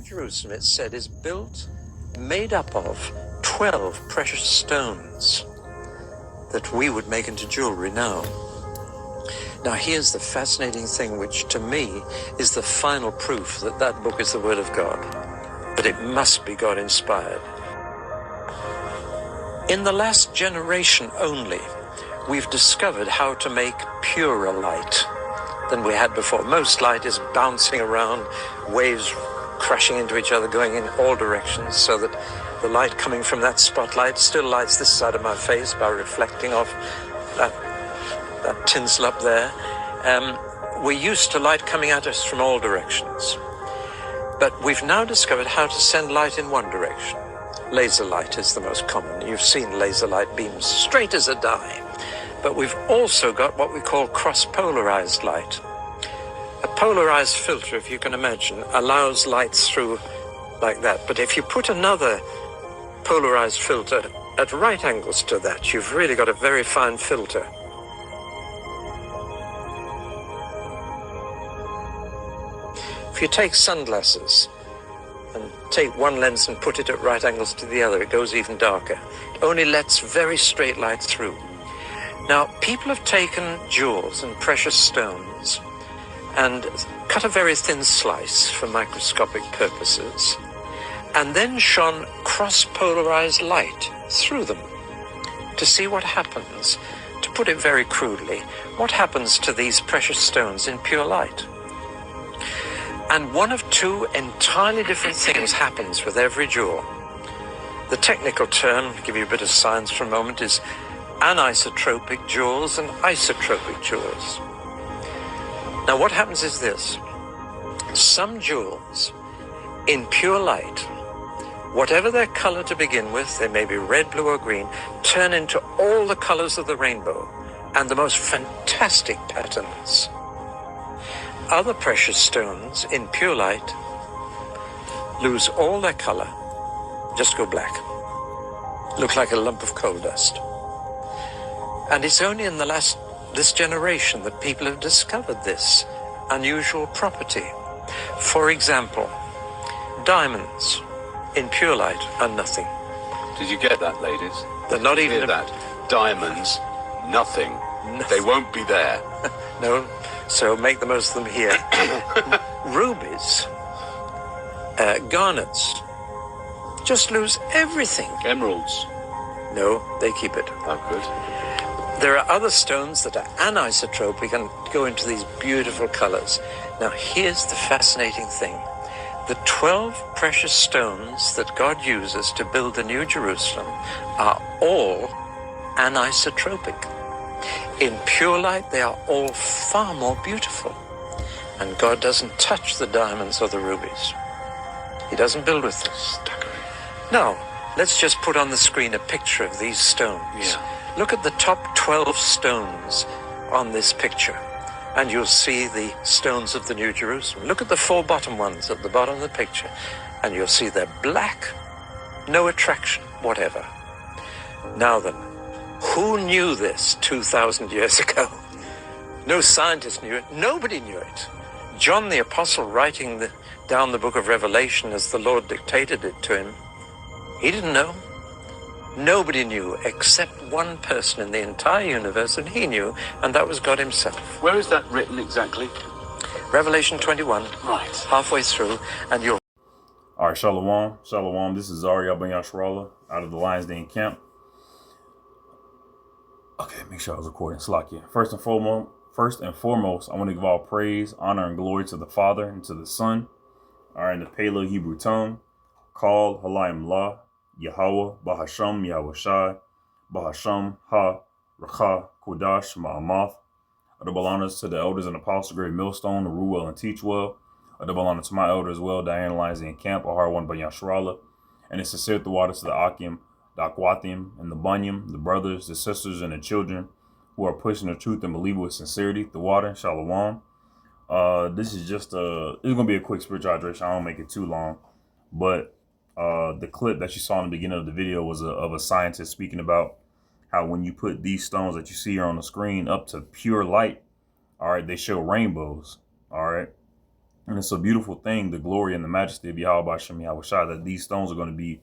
Jerusalem, it said, is built, made up of 12 precious stones that we would make into jewelry now. Now here's the fascinating thing, which to me is the final proof that that book is the Word of God, that it must be God inspired. In the last generation only, we've discovered how to make purer light than we had before. Most light is bouncing around, waves crashing into each other, going in all directions, so that the light coming from that spotlight still lights this side of my face by reflecting off that tinsel up there. We're used to light coming at us from all directions. But we've now discovered how to send light in one direction. Laser light is the most common. You've seen laser light beams straight as a die. But we've also got what we call cross-polarized light. A polarized filter, if you can imagine, allows light through like that. But if you put another polarized filter at right angles to that, you've really got a very fine filter. If you take sunglasses and take one lens and put it at right angles to the other, it goes even darker. It only lets very straight light through. Now, people have taken jewels and precious stones and cut a very thin slice for microscopic purposes, and then shone cross-polarized light through them to see what happens. To put it very crudely, what happens to these precious stones in pure light? And one of two entirely different things happens with every jewel. The technical term, to give you a bit of science for a moment, is anisotropic jewels and isotropic jewels. Now what happens is this. Some jewels in pure light, whatever their color to begin with, they may be red, blue, or green, turn into all the colors of the rainbow and the most fantastic patterns. Other precious stones in pure light lose all their color, just go black, look like a lump of coal dust. And it's only in this generation that people have discovered this unusual property. For example, diamonds in pure light are nothing. Did you get that, ladies? They're not even hear that. Diamonds, nothing. They won't be there. No, so make the most of them here. Rubies, garnets, just lose everything. Emeralds? No, they keep it. Oh, good. There are other stones that are anisotropic and go into these beautiful colors. Now, here's the fascinating thing. The 12 precious stones that God uses to build the New Jerusalem are all anisotropic. In pure light, they are all far more beautiful. And God doesn't touch the diamonds or the rubies. He doesn't build with them. Now, let's just put on the screen a picture of these stones. Yeah. Look at the top 12 stones on this picture, and you'll see the stones of the New Jerusalem. Look at the 4 bottom ones at the bottom of the picture, and you'll see they're black, no attraction, whatever. Now then, who knew this 2,000 years ago? No scientist knew it. Nobody knew it. John the Apostle, writing down the book of Revelation as the Lord dictated it to him, he didn't know. Nobody knew except one person in the entire universe, and he knew, and that was God himself. Where is that written exactly? Revelation 21. Right. Halfway through, and you'll... All right, Shalom. Shalom. This is Zariah Ben Yasharallah out of the Lions Den camp. Okay, make sure I was recording. Slakia. First and foremost, I want to give all praise, honor, and glory to the Father and to the Son. All right, in the Paleo Hebrew tongue, called Halayim La, Yahweh, Bahasham, Yahushai, Bahasham, Ha, Racha, Kodash, Ma'amath. Double honors to the elders and apostles, Great Millstone, the Rule Well and Teach Well. Double honor to my elder as well, Diane Lions in Camp, Ahar One Ben Yasharallah. And it's sincere the water to the Akim, the Akwathim, and the Bunyam, the brothers, the sisters, and the children who are pushing the truth and believe with sincerity. The water, Shalom. This is just it's going to be a quick spiritual hydration. I don't make it too long. But the clip that you saw in the beginning of the video was of a scientist speaking about how when you put these stones that you see here on the screen up to pure light, all right, they show rainbows, all right. And it's a beautiful thing, the glory and the majesty of Yahweh Bashem Yahushua, that these stones are going to be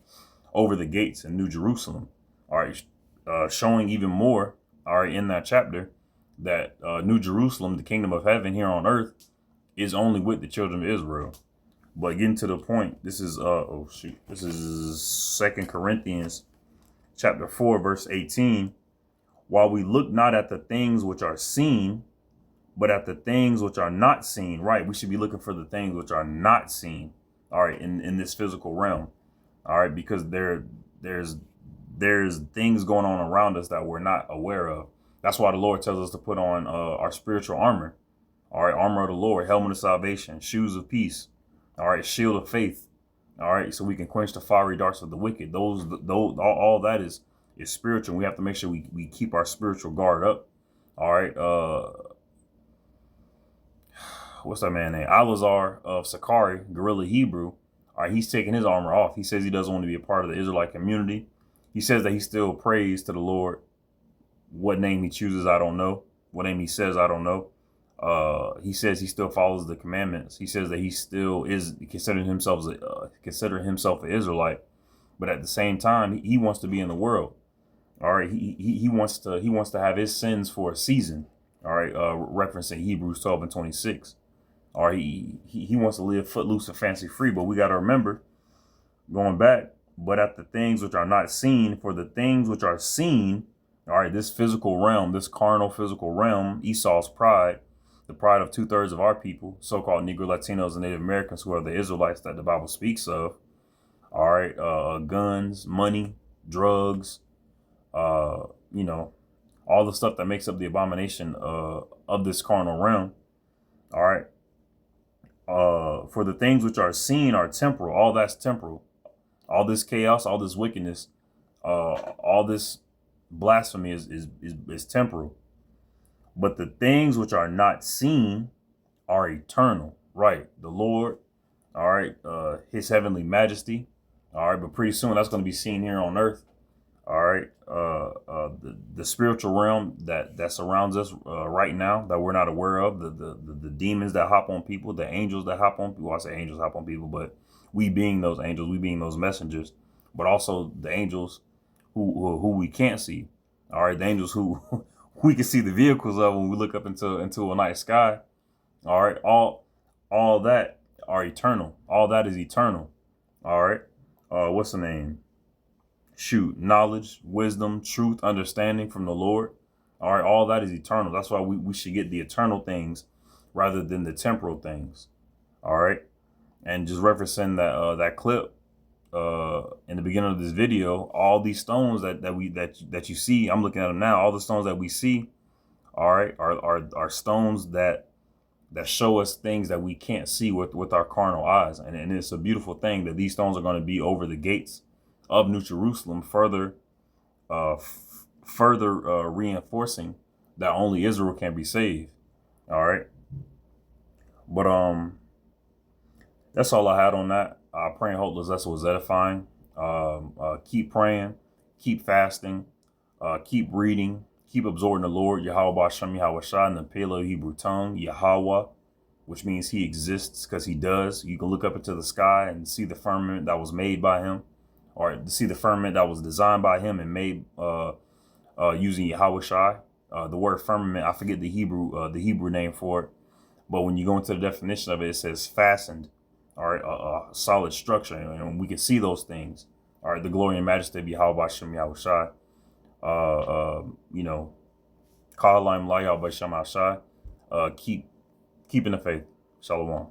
over the gates in New Jerusalem. All right. Showing even more, all right, in that chapter, that New Jerusalem, the kingdom of heaven here on earth, is only with the children of Israel. But getting to the point, this is this is 2 Corinthians chapter 4, verse 18. While we look not at the things which are seen, but at the things which are not seen. Right, we should be looking for the things which are not seen, all right, in this physical realm. All right, because there's things going on around us that we're not aware of. That's why the Lord tells us to put on our spiritual armor. All right, armor of the Lord, helmet of salvation, shoes of peace. All right, shield of faith. All right, so we can quench the fiery darts of the wicked. Those all that is spiritual. We have to make sure we keep our spiritual guard up. All right, what's that man name? Alazar of Sakari, Guerrilla Hebrew. All right, he's taking his armor off. He says he doesn't want to be a part of the Israelite community. He says that he still prays to the Lord. What name he chooses, I don't know. What name he says, I don't know. He says he still follows the commandments. He says that he still is considering himself an Israelite, but at the same time, he wants to be in the world. All right, he wants to have his sins for a season. All right, referencing Hebrews 12 and 26. All right, he wants to live footloose and fancy free, but we got to remember, going back, but at the things which are not seen, for the things which are seen, all right, this physical realm, this carnal physical realm, Esau's pride, the pride of 2/3 of our people, so-called Negro, Latinos, and Native Americans, who are the Israelites that the Bible speaks of. All right, guns, money, drugs, you know, all the stuff that makes up the abomination of this carnal realm. All right. For the things which are seen are temporal. All that's temporal. All this chaos, all this wickedness, all this blasphemy is temporal. But the things which are not seen are eternal. Right. The Lord. All right. His heavenly majesty. All right. But pretty soon that's going to be seen here on earth. All right. The spiritual realm that surrounds us right now that we're not aware of, the demons that hop on people, the angels that hop on people. Well, I say angels hop on people, but we being those angels, we being those messengers, but also the angels who we can't see. All right. The angels who we can see the vehicles of when we look up into a night sky. All right. All that are eternal. All that is eternal. All right. What's the name? Shoot, knowledge, wisdom, truth, understanding from the Lord. All right, all that is eternal. That's why we should get the eternal things rather than the temporal things. All right, and just referencing that clip in the beginning of this video, all these stones that you see, I'm looking at them now. All the stones that we see, all right, are stones that show us things that we can't see with our carnal eyes, and it's a beautiful thing that these stones are going to be over the gates of New Jerusalem, further reinforcing that only Israel can be saved. All right, but that's all I had on that. I pray and hope this was edifying. Keep praying, keep fasting, keep reading, keep absorbing the Lord, Yahweh Bashem Yahushua, in the Paleo Hebrew tongue, Yahweh, which means he exists because he does. You can look up into the sky and see the firmament that was made by him, or see the firmament that was designed by him and made using Yahushua. The word firmament, I forget the Hebrew name for it, but when you go into the definition of it, it says fastened, all right, a solid structure, and we can see those things. All right, the glory and majesty of Yahweh Bashem Yahushua. You know, Kahalayim Layah Bashem Yahushua. Keep in the faith. Shalom.